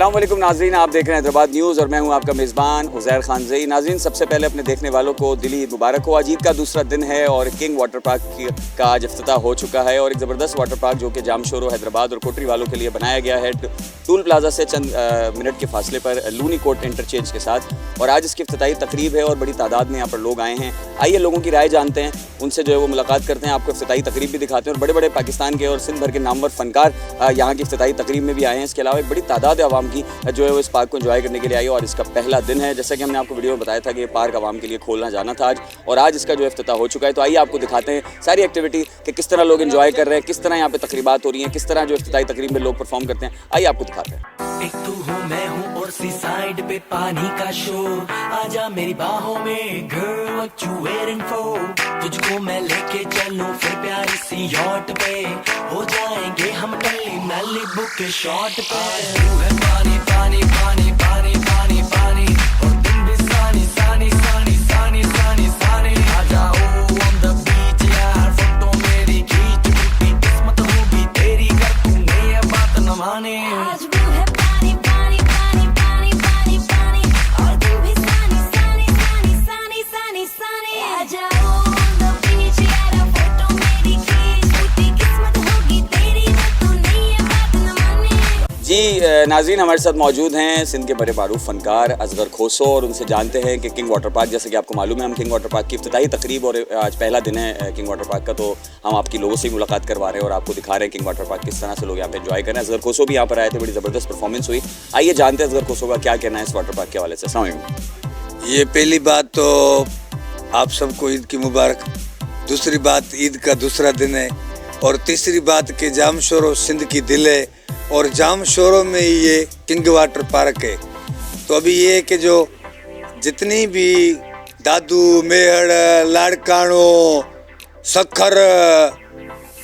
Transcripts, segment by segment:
अस्सलाम वालेकुम नाज़रीन, आप देख रहे हैं हैदराबाद न्यूज़ और मैं हूं आपका मेज़बान उज़ैर खानज़ई। नाज़रीन, सबसे पहले अपने देखने वालों को दिली ईद मुबारक हो। आज ईद का दूसरा दिन है और किंग वाटर पार्क का आज इफ्तिताह हो चुका है और एक ज़बरदस्त वाटर पार्क जो कि जाम शोरो हैदराबाद और कोटरी वालों के लिए बनाया गया है टूल प्लाजा से चंद मिनट के फासले पर लूनी कोट इंटरचेंज के साथ। और आज इसकी इफ्तिताही तकरीब है और बड़ी तादाद में यहाँ पर लोग आए हैं। आइए लोगों की राय जानते हैं, उनसे जो है वो मुलाकात करते हैं, आपको इफ्तिताही तकरीब भी दिखाते हैं। और बड़े बड़े पाकिस्तान के और सिंध भर के नामवर फ़नकार यहाँ की इफ्तिताही तकरीब में भी आए हैं। इसके अलावा एक बड़ी तादाद आवाम की जो है वो इस पार्क को एंजॉय करने के लिए आई और इसका पहला दिन है। जैसा कि हमने आपको वीडियो में बताया था कि ये पार्क आवाम के लिए खोलना जाना था आज, और आज इसका जो इफ्तिताह हो चुका है। तो आइए आपको दिखाते हैं सारी एक्टिविटी कि किस तरह लोग एंजॉय कर रहे हैं, किस तरह यहाँ पे तकरीबात हो रही हैं, किस तरह जो इफ्तिताही तकरीब में लोग परफॉर्म करते हैं। आइए आपको दिखाते हैं। एक तू हूँ मैं हूँ और सी साइड पे पानी का शोर, आजा मेरी बाहों में girl what you waiting for। तुझको मैं लेके चलूं फिर प्यारी सी यॉट पे, हो जाएंगे हम टल्ली मैलिबू के शॉट पे। तू है पानी पानी पानी पानी पानी पानी और दिन भी सानी सानी सानी सानी सानी सानी। आ जाओ on the beach यार, फोटो मेरी खींच, टूटी किस्मत होगी तेरी कर तूने ये बात न माने। जी नाज़रीन, हमारे साथ मौजूद हैं सिंध के बड़े मारूफ फ़नकार असगर खोसो और उनसे जानते हैं कि किंग वाटर पार्क, जैसे कि आपको मालूम है हम किंग वाटर पार्क की इफ्तिताही तकरीब और आज पहला दिन है किंग वाटर पार्क का, तो हम आपकी लोगों से ही मुलाकात करवा रहे हैं और आपको दिखा रहे हैं किंग वाटर पार्क किस तरह से लोग यहाँ पे एंजॉय कर रहे हैं। असगर खोसो भी यहाँ पर आए थे, बड़ी ज़बरदस्त परफॉर्मेंस हुई। आइए जानते हैं असगर खोसो का क्या कहना है इस वाटर पार्क के हवाले से। अस्सलाम वालेकुम। ये पहली बात तो आप सबको ईद की मुबारक, दूसरी बात ईद का दूसरा दिन है, और तीसरी बात कि जाम शोरो सिंध की दिल है और जाम शोरो में ही ये किंग वाटर पार्क है। तो अभी ये है कि जो जितनी भी दादू मेहड़ लाड़कानो सखर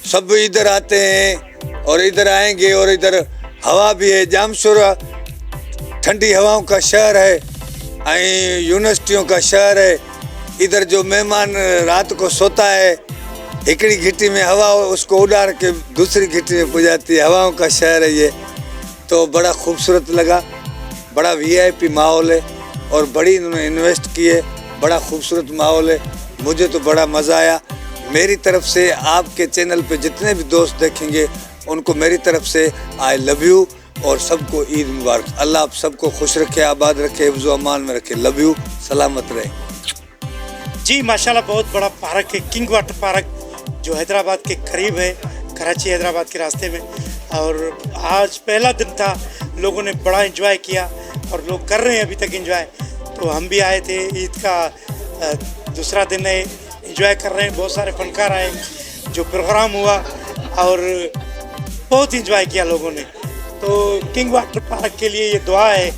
सब इधर आते हैं और इधर आएंगे, और इधर हवा भी है। जाम शोरो ठंडी हवाओं का शहर है, यूनिवर्सिटियों का शहर है। इधर जो मेहमान रात को सोता है, एकड़ी घिट्टी में हवा उसको उड़ार के दूसरी घिट्टी में पुजाती है। हवाओं का शहर है ये, तो बड़ा खूबसूरत लगा। बड़ा VIP माहौल है और बड़ी इन्होंने इन्वेस्ट की है, बड़ा खूबसूरत माहौल है। मुझे तो बड़ा मज़ा आया। मेरी तरफ से आपके चैनल पे जितने भी दोस्त देखेंगे उनको मेरी तरफ से आई लव यू और सबको ईद मुबारक। अल्लाह आप सबको खुश रखे, आबाद रखे, हिफ्ज़ व अमान में रखे। लव यू, सलामत रहे। जी माशाल्लाह, बहुत बड़ा पार्क है किंग वाटर पार्क जो हैदराबाद के करीब है, कराची हैदराबाद के रास्ते में। और आज पहला दिन था, लोगों ने बड़ा एंजॉय किया और लोग कर रहे हैं अभी तक एंजॉय। तो हम भी आए थे, ईद का दूसरा दिन है, एंजॉय कर रहे हैं। बहुत सारे फनकार आए, जो प्रोग्राम हुआ और बहुत एंजॉय किया लोगों ने। तो किंग वाटर पार्क के लिए ये दुआ है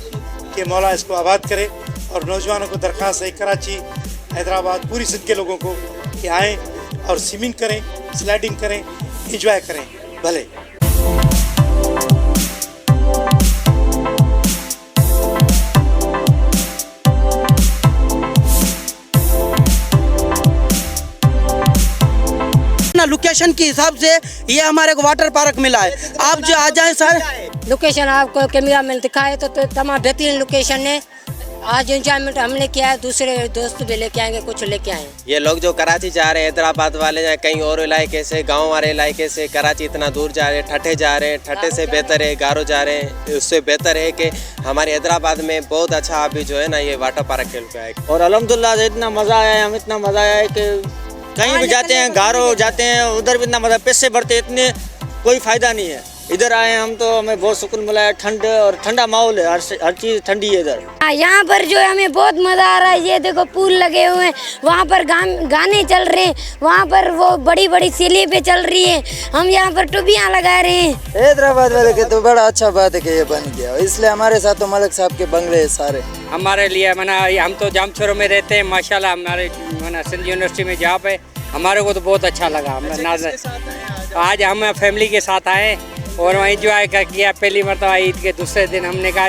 कि मौला इसको आबाद करे। और नौजवानों को दरख्वास्त है, कराची हैदराबाद पूरी सिंध के लोगों को कि आएँ और स्विमिंग करें, स्लाइडिंग करें, एंजॉय करें भले। लोकेशन के हिसाब से ये हमारे को वाटर पार्क मिला है। आप जो आ जाएं सर, लोकेशन आपको कैमरा में दिखाए तो तमाम बेहतरीन लोकेशन है। आज एंजॉयमेंट हमने किया है, दूसरे दोस्त भी लेके आएंगे, कुछ लेके आए। ये लोग जो कराची जा रहे हैं, हैदराबाद वाले या कहीं और इलाके से, गांव वाले इलाके से कराची इतना दूर जा रहे हैं, ठट्ठे जा रहे हैं, ठट्ठे से बेहतर है गारो जा रहे हैं। उससे बेहतर है कि हमारे हैदराबाद में बहुत अच्छा अभी जो है ना ये वाटर पार्क खेल के आए। और अल्हम्दुलिल्लाह इतना मज़ा आया है, हम इतना मज़ा आया है कि कहीं भी जाते हैं, गारो जाते हैं, उधर भी इतना मज़ा, पैसे बढ़ते इतने कोई फ़ायदा नहीं है। इधर आए हम तो हमें बहुत सुकून मिला है, ठंड और ठंडा माहौल है, हर चीज़ ठंडी है इधर। यहाँ पर जो है हमें बहुत मज़ा आ रहा है। ये देखो पूल लगे हुए हैं, वहाँ पर गाने चल रहे हैं, वहाँ पर वो बड़ी बड़ी सीढ़ी पे चल रही है, हम यहाँ पर टुबियाँ लगा रहे हैं। हैदराबाद वाले के तो बड़ा अच्छा बात है कि ये बन गया, इसलिए हमारे साथ तो मलिक साहब के बंगले सारे हमारे लिए मना। हम तो जाम शोरो में रहते हैं माशाल्लाह, हमारे मना सिंध यूनिवर्सिटी में जहाँ पे हमारे को तो बहुत अच्छा लगा। आज हम फैमिली के साथ आए और वहीं इंजॉय किया। पहली मरतबा ईद के दूसरे दिन हमने कहा।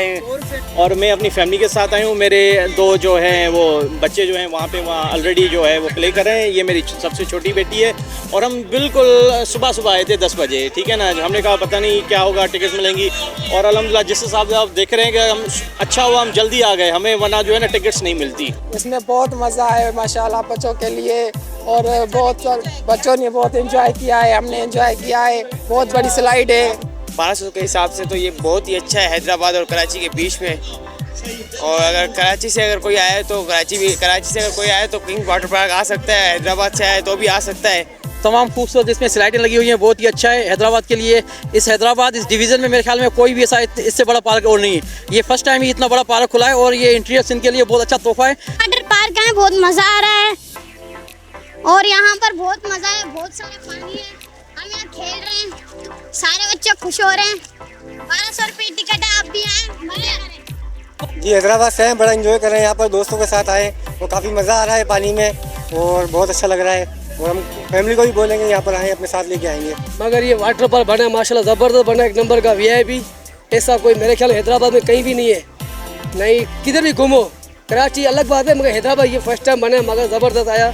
और मैं अपनी फैमिली के साथ आया हूँ। मेरे दो जो हैं वो बच्चे जो हैं वहाँ ऑलरेडी जो है वो प्ले कर रहे हैं। ये मेरी सबसे छोटी बेटी है और हम बिल्कुल सुबह सुबह आए थे 10 बजे, ठीक है ना। हमने कहा पता नहीं क्या होगा, टिकट्स मिलेंगी, और अल्हम्दुलिल्लाह जिस हिसाब से आप देख रहे हैं कि हम अच्छा हुआ हम जल्दी आ गए, हमें वरना जो है ना टिकट्स नहीं मिलती। इसमें बहुत मज़ा आया माशाल्लाह बच्चों के लिए, और बहुत बच्चों ने बहुत एंजॉय किया है, हमने एंजॉय किया है। बहुत बड़ी स्लाइड है। 1200 के हिसाब से तो ये बहुत ही अच्छा है हैदराबाद और कराची के बीच में। और अगर कराची से अगर कोई आए तो कराची से अगर कोई आए तो किंग वाटर पार्क आ सकता है, हैदराबाद से आए तो भी आ सकता है। तमाम खूबसूरत इसमें स्लाइडें लगी हुई हैं, बहुत ही अच्छा है हैदराबाद के लिए। इस हैदराबाद इस डिवीज़न में मेरे ख्याल में कोई भी ऐसा इससे बड़ा पार्क और नहीं है। ये फर्स्ट टाइम ही इतना बड़ा पार्क खुला है और ये इंटीरियर सीन के लिए बहुत अच्छा तोहफा है। वाटर पार्क है, बहुत मज़ा आ रहा है और यहाँ पर बहुत मज़ा है। बहुत सारे पानी है, हम यहाँ खेल रहे हैं, सारे बच्चे खुश हो रहे हैं। 1200 रुपये टिकट है, आप भी आए, मज़े आ रहे हैं। जी हैदराबाद से हैं, बड़ा एंजॉय कर रहे हैं। यहाँ पर दोस्तों के साथ आए और काफ़ी मज़ा आ रहा है पानी में और बहुत अच्छा लग रहा है। और हम फैमिली को भी बोलेंगे यहाँ पर आए, अपने साथ लेके आएंगे। मगर ये वाटर पार्क बना है माशाल्लाह ज़बरदस्त बना, एक नंबर का VIP। ऐसा कोई मेरे ख्याल हैदराबाद में कहीं भी नहीं है, नहीं किधर भी घूमो। कराची अलग बात है मगर हैदराबाद ये फर्स्ट टाइम बना है, मगर ज़बरदस्त आया।